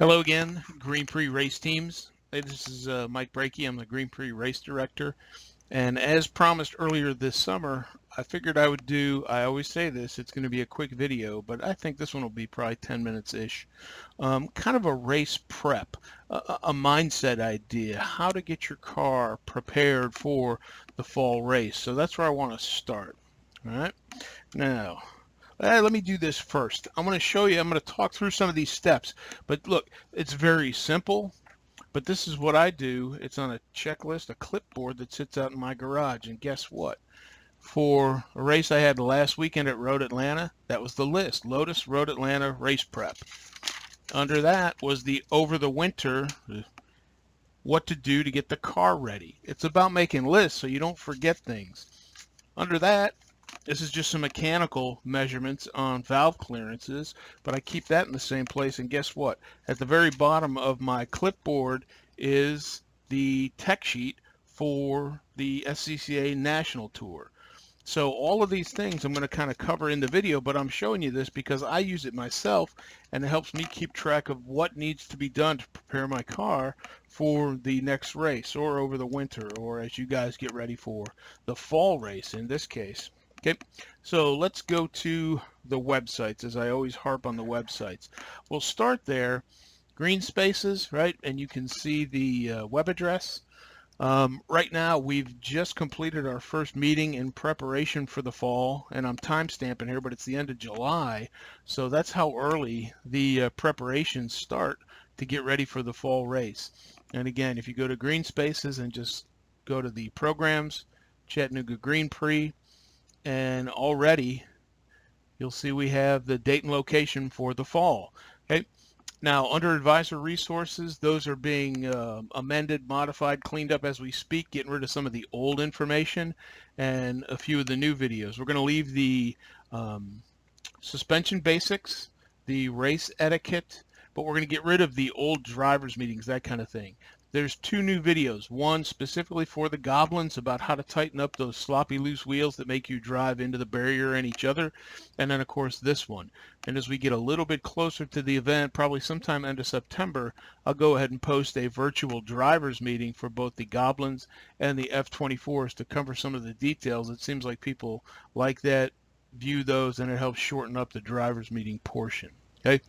Hello again, Green Prix race teams. Hey, this is Mike Brakey. I'm the Green Prix race director. And as promised earlier this summer, I figured I always say this, it's going to be a quick video, but I think this one will be probably 10 minutes-ish. Kind of a race prep, a mindset idea, how to get your car prepared for the fall race. So that's where I want to start. All right. Now, let me do this first. I'm going to talk through some of these steps. But look, it's very simple, but this is what I do. It's on a checklist, a clipboard that sits out in my garage. And guess what? For a race I had last weekend at Road Atlanta, that was the list. Lotus Road Atlanta race prep. Under that was the over the winter, what to do to get the car ready. It's about making lists so you don't forget things. Under that, this is just some mechanical measurements on valve clearances, but I keep that in the same place. And guess what? At the very bottom of my clipboard is the tech sheet for the SCCA National Tour. So all of these things I'm going to kind of cover in the video, but I'm showing you this because I use it myself and it helps me keep track of what needs to be done to prepare my car for the next race or over the winter or as you guys get ready for the fall race in this case. Okay, so let's go to the websites, as I always harp on the websites. We'll start there, green spaces, right? And you can see the web address. Right now, we've just completed our first meeting in preparation for the fall, and I'm time stamping here, but it's the end of July, so that's how early the preparations start to get ready for the fall race. And again, if you go to green spaces and just go to the programs, Chattanooga Green Prix, and already you'll see we have the date and location for the fall. Okay. Now, under advisor resources, those are being amended, modified, cleaned up as we speak, getting rid of some of the old information and a few of the new videos. We're going to leave the suspension basics, the race etiquette, but we're going to get rid of the old drivers meetings, that kind of thing. There's two new videos, one specifically for the Goblins about how to tighten up those sloppy loose wheels that make you drive into the barrier and each other, and then of course this one. And as we get a little bit closer to the event, probably sometime end of September, I'll go ahead and post a virtual drivers meeting for both the Goblins and the F-24s to cover some of the details. It seems like people like that, view those, and it helps shorten up the drivers meeting portion. Okay.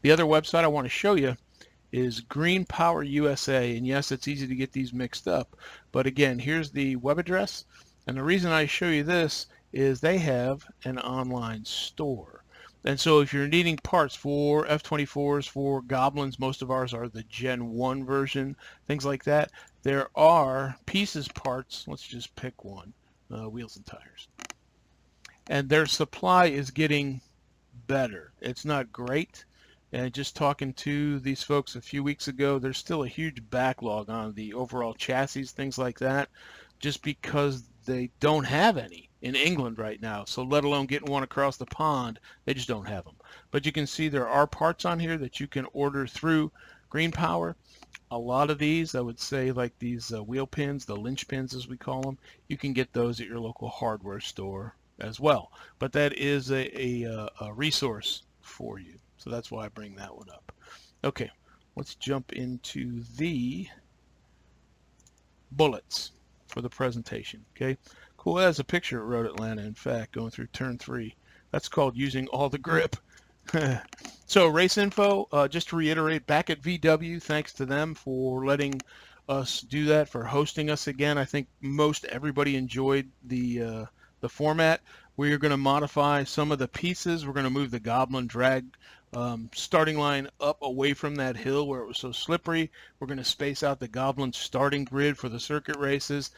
The other website I want to show you is Green Power USA, and yes, it's easy to get these mixed up, but again, here's the web address, and the reason I show you this is they have an online store. And so if you're needing parts for F-24s, for Goblins, most of ours are the Gen 1 version, things like that, there are pieces, parts, let's just pick one, wheels and tires. And their supply is getting better. It's not great. And just talking to these folks a few weeks ago, there's still a huge backlog on the overall chassis, things like that, just because they don't have any in England right now. So let alone getting one across the pond, they just don't have them. But you can see there are parts on here that you can order through Green Power. A lot of these, I would say, like these wheel pins, the lynch pins as we call them, you can get those at your local hardware store as well. But that is a resource for you. So that's why I bring that one up. Okay, let's jump into the bullets for the presentation. Okay, cool. That's a picture of Road Atlanta, in fact, going through turn 3. That's called using all the grip. So race info, just to reiterate, back at VW, thanks to them for letting us do that, for hosting us again. I think most everybody enjoyed the format. We are going to modify some of the pieces. We're going to move the Goblin drag starting line up away from that hill where it was so slippery. We're going to space out the Goblin starting grid for the circuit races.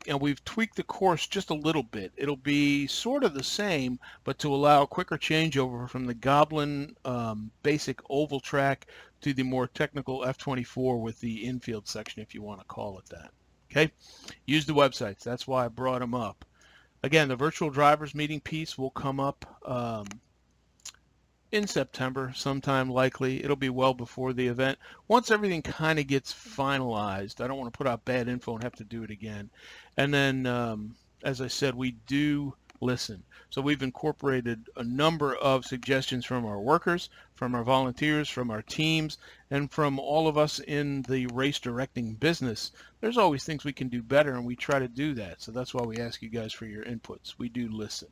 And we've tweaked the course just a little bit. It'll be sort of the same, but to allow a quicker changeover from the Goblin basic oval track to the more technical F-24 with the infield section, if you want to call it that. Okay, use the websites. That's why I brought them up. Again, the virtual drivers meeting piece will come up in September, sometime likely. It'll be well before the event. Once everything kind of gets finalized, I don't want to put out bad info and have to do it again. And then, as I said, we do listen. So we've incorporated a number of suggestions from our workers, from our volunteers, from our teams, and from all of us in the race directing business. There's always things we can do better, and we try to do that. So that's why we ask you guys for your inputs. We do listen.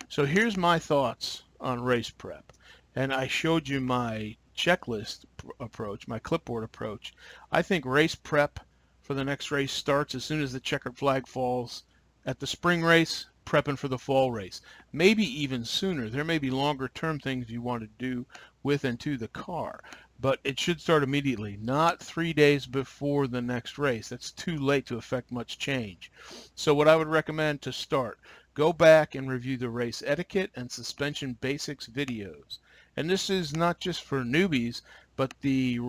So here's my thoughts on race prep. And I showed you my checklist approach, my clipboard approach. I think race prep for the next race starts as soon as the checkered flag falls at the spring race, prepping for the fall race. Maybe even sooner. There may be longer term things you want to do with and to the car, but it should start immediately, not 3 days before the next race. That's too late to affect much change. So what I would recommend to start, go back and review the race etiquette and suspension basics videos. And this is not just for newbies, but the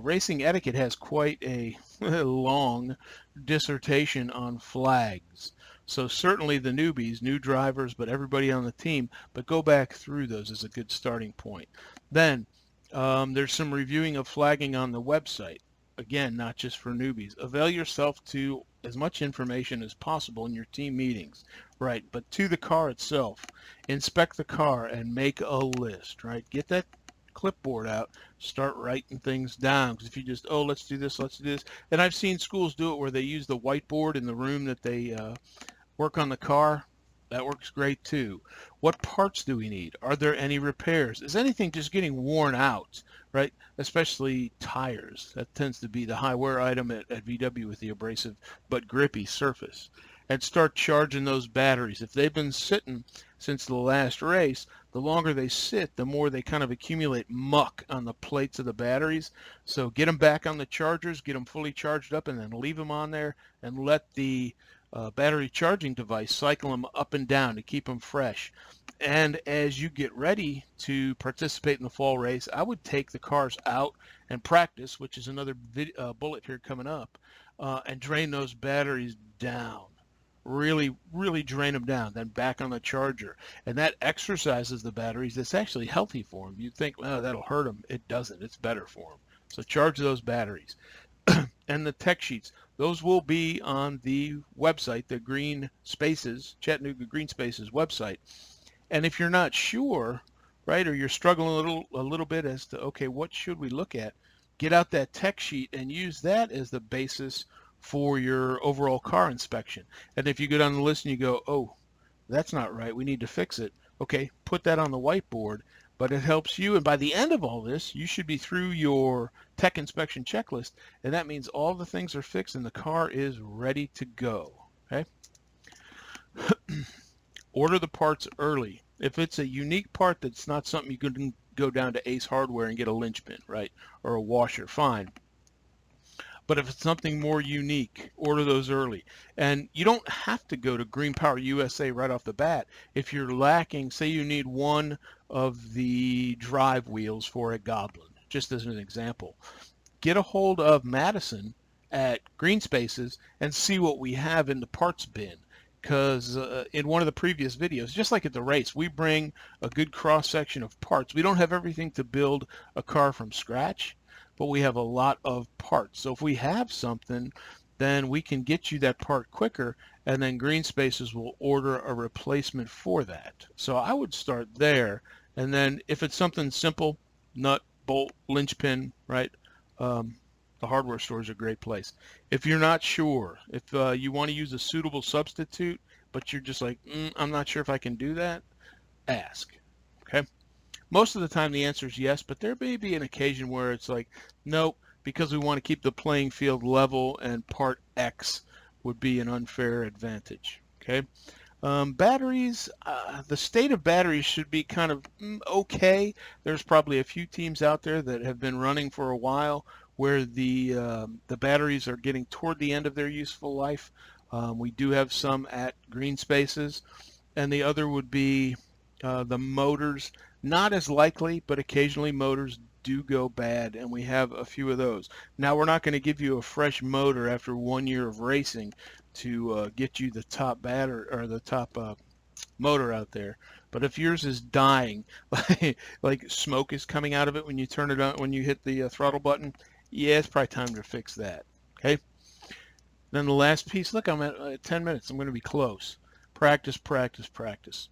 racing etiquette has quite a long dissertation on flags. So certainly the newbies, new drivers, but everybody on the team, but go back through those as a good starting point. Then there's some reviewing of flagging on the website. Again, not just for newbies. Avail yourself to as much information as possible in your team meetings, right? But to the car itself, inspect the car and make a list, right? Get that clipboard out, start writing things down. Because if you just, oh, let's do this, and I've seen schools do it where they use the whiteboard in the room that they work on the car. That works great too. What parts do we need? Are there any repairs? Is anything just getting worn out, right? Especially tires. That tends to be the high wear item at VW with the abrasive but grippy surface. And start charging those batteries. If they've been sitting since the last race, the longer they sit, the more they kind of accumulate muck on the plates of the batteries. So get them back on the chargers, get them fully charged up, and then leave them on there and let the battery charging device cycle them up and down to keep them fresh. And as you get ready to participate in the fall race, I would take the cars out and practice, which is another bullet here coming up, and drain those batteries down. Really drain them down, then back on the charger. And that exercises the batteries. It's actually healthy for them. You'd think, well, that'll hurt them. It doesn't. It's better for them. So charge those batteries. And the tech sheets, those will be on the website, the Green Spaces, Chattanooga Green Spaces website. And if you're not sure, right, or you're struggling a little bit as to, okay, what should we look at, get out that tech sheet and use that as the basis for your overall car inspection. And if you go down the list and you go, oh, that's not right, we need to fix it, okay, put that on the whiteboard. But it helps you, and by the end of all this, you should be through your tech inspection checklist, and that means all the things are fixed and the car is ready to go, okay? Order the parts early. If it's a unique part that's not something you can go down to Ace Hardware and get a linchpin, right, or a washer, fine. But if it's something more unique, order those early. And you don't have to go to Green Power USA right off the bat. If you're lacking, say you need one of the drive wheels for a Goblin, just as an example, get a hold of Madison at Green Spaces and see what we have in the parts bin. Because in one of the previous videos, just like at the race, we bring a good cross-section of parts. We don't have everything to build a car from scratch, but we have a lot of parts. So if we have something, then we can get you that part quicker, and then Green Spaces will order a replacement for that. So I would start there, and then if it's something simple, nut, bolt, linchpin, right? The hardware store is a great place. If you're not sure, if you want to use a suitable substitute, but you're just like, I'm not sure if I can do that, ask, okay? Most of the time the answer is yes, but there may be an occasion where it's like, nope, because we want to keep the playing field level and part X would be an unfair advantage, okay? Batteries, the state of batteries should be kind of okay. There's probably a few teams out there that have been running for a while where the batteries are getting toward the end of their useful life. We do have some at Green Spaces, and the other would be the motors. Not as likely, but occasionally motors do go bad, and we have a few of those. Now, we're not going to give you a fresh motor after 1 year of racing to get you the top battery or the top motor out there. But if yours is dying, like smoke is coming out of it when you turn it on, when you hit the throttle button, yeah, it's probably time to fix that. Okay. Then the last piece. Look, I'm at 10 minutes. I'm going to be close. Practice, practice, practice.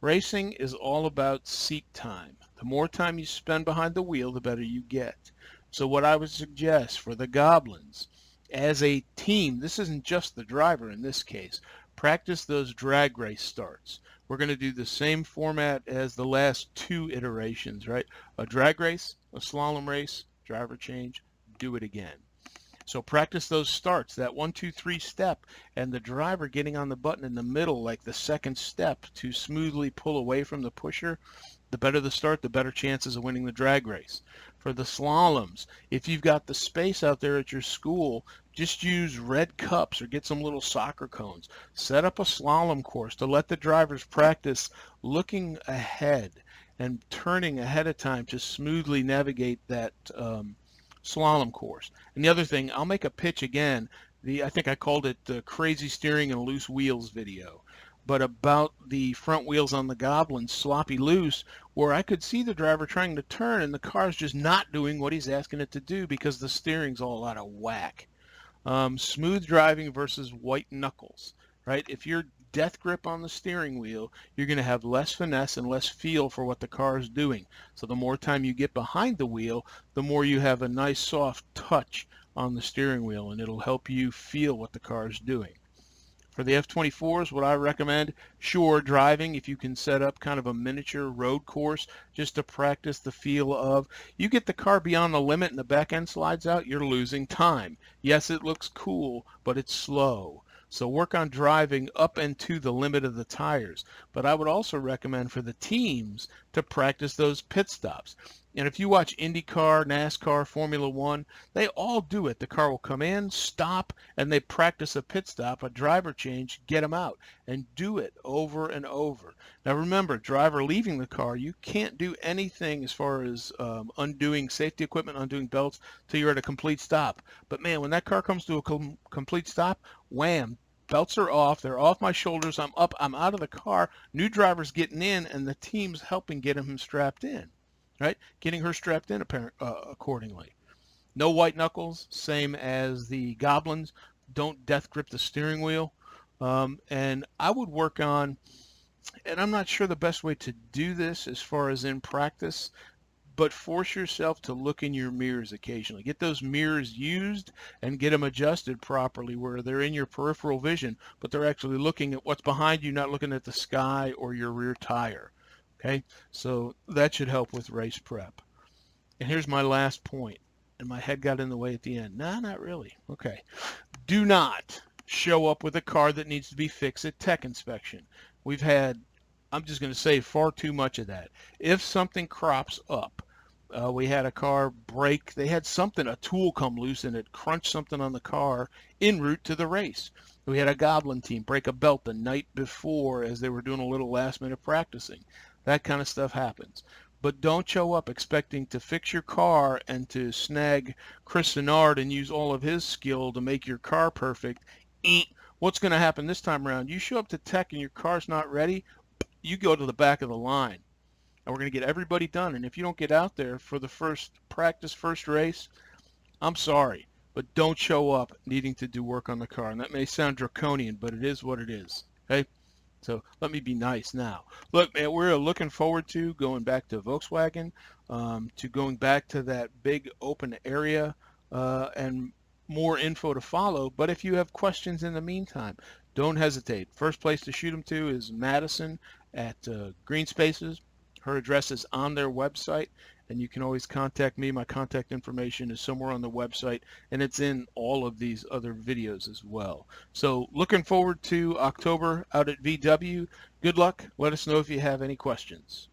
Racing is all about seat time. The more time you spend behind the wheel, the better you get. So what I would suggest for the Goblins, as a team, this isn't just the driver in this case, practice those drag race starts. We're going to do the same format as the last two iterations, right? A drag race, a slalom race, driver change, do it again. So practice those starts, that 1, 2, 3 step, and the driver getting on the button in the middle, like the second step, to smoothly pull away from the pusher. The better the start, the better chances of winning the drag race. For the slaloms, if you've got the space out there at your school, just use red cups or get some little soccer cones. Set up a slalom course to let the drivers practice looking ahead and turning ahead of time to smoothly navigate that slalom course. And the other thing, I'll make a pitch again. I think I called it the crazy steering and loose wheels video, but about the front wheels on the Goblins sloppy loose, where I could see the driver trying to turn and the car's just not doing what he's asking it to do because the steering's all out of whack. Smooth driving versus white knuckles, right? If you're death grip on the steering wheel, you're going to have less finesse and less feel for what the car is doing. So the more time you get behind the wheel, the more you have a nice soft touch on the steering wheel, and it'll help you feel what the car is doing. For the F-24s, what I recommend, sure, driving, if you can set up kind of a miniature road course just to practice the feel of, you get the car beyond the limit and the back end slides out, you're losing time. Yes, it looks cool, but it's slow. So work on driving up and to the limit of the tires. But I would also recommend for the teams to practice those pit stops. And if you watch IndyCar, NASCAR, Formula One, they all do it. The car will come in, stop, and they practice a pit stop, a driver change, get them out, and do it over and over. Now remember, driver leaving the car, you can't do anything as far as undoing safety equipment, undoing belts, till you're at a complete stop. But man, when that car comes to a complete stop, wham, belts are off, they're off my shoulders, I'm up, I'm out of the car, new driver's getting in, and the team's helping get him strapped in. Right? Getting her strapped in accordingly. No white knuckles, same as the Goblins. Don't death grip the steering wheel. And I would work on, and I'm not sure the best way to do this as far as in practice, but force yourself to look in your mirrors occasionally. Get those mirrors used and get them adjusted properly where they're in your peripheral vision, but they're actually looking at what's behind you, not looking at the sky or your rear tire. Okay, so that should help with race prep. And here's my last point, and my head got in the way at the end. No, not really. Okay, do not show up with a car that needs to be fixed at tech inspection. We've had, I'm just going to say, far too much of that. If something crops up, we had a car break, they had something, a tool come loose and it crunched something on the car en route to the race. We had a Goblin team break a belt the night before as they were doing a little last minute practicing. That kind of stuff happens. But don't show up expecting to fix your car and to snag Chris Sinard and use all of his skill to make your car perfect. What's going to happen this time around? You show up to tech and your car's not ready, you go to the back of the line. And we're going to get everybody done. And if you don't get out there for the first practice, first race, I'm sorry. But don't show up needing to do work on the car. And that may sound draconian, but it is what it is. Okay? So let me be nice now. Look, man, we're looking forward to going back to Volkswagen, to going back to that big open area, and more info to follow. But if you have questions in the meantime, don't hesitate. First place to shoot them to is Madison at Green Spaces. Her address is on their website, and you can always contact me. My contact information is somewhere on the website, and it's in all of these other videos as well. So looking forward to October out at VW. Good luck. Let us know if you have any questions.